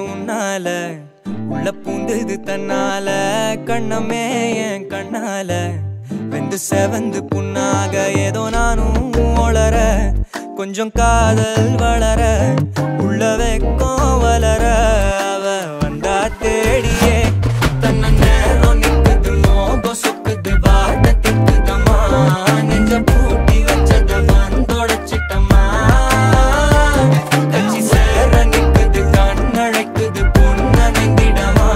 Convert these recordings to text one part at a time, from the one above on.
உன்னால உள்ள பூந்தது தன்னால கண்ணமே என் கண்ணால வெந்து செவந்து புண்ணாக ஏதோ நானும் ஒளர கொஞ்சம் காதல் வளர உள்ள வெக்கம் வளர அவ வந்தா தேடியே தன்ன நேரம் நிக்குது மோகம் சொக்குது வார்த்தை திக்குதம்மா நெஞ்ச பூட்டி வச்சத வந்தொடச்சிட்டம்மா கட்சி சேர நிக்குது கண்ணழைக்குது பொண்ண நெந்திடமா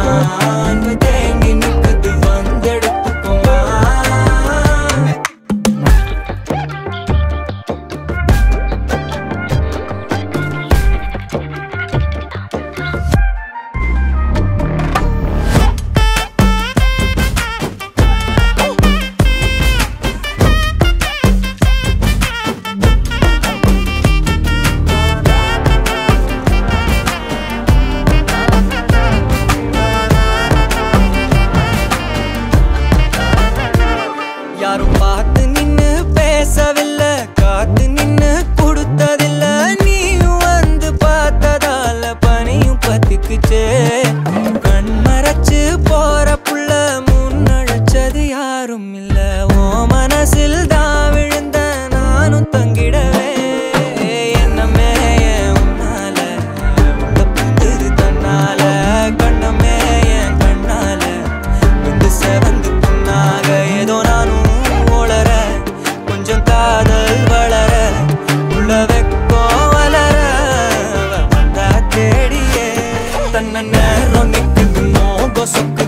அன்பு தேங்கி நிக்குது வந்தெடுத்துக்குமா யாரும் பார்த்து நின்னு பேசவில்லை காத்து நின்னு கொடுத்ததில்ல நீயும் வந்து பார்த்ததால பனியும் பத்திக்குச்சே கண் மறைச்சு போற புள்ள முன்னழைச்சது யாரும் இல்ல ஓ மனசில் தான் விழுந்த நானும் தங்கிடவே என்னமே உன்னால உள்ள புந்தது தன்னால கண்ணமே என் கண்ணால வந்து செவந்து புண்ணாக ஏதோ நானும் கொஞ்சம் காதல் வளர உள்ள வெக்கம் வளர வந்தா தேடியே தன்ன நேரம் நிக்குது மோகம் சொக்க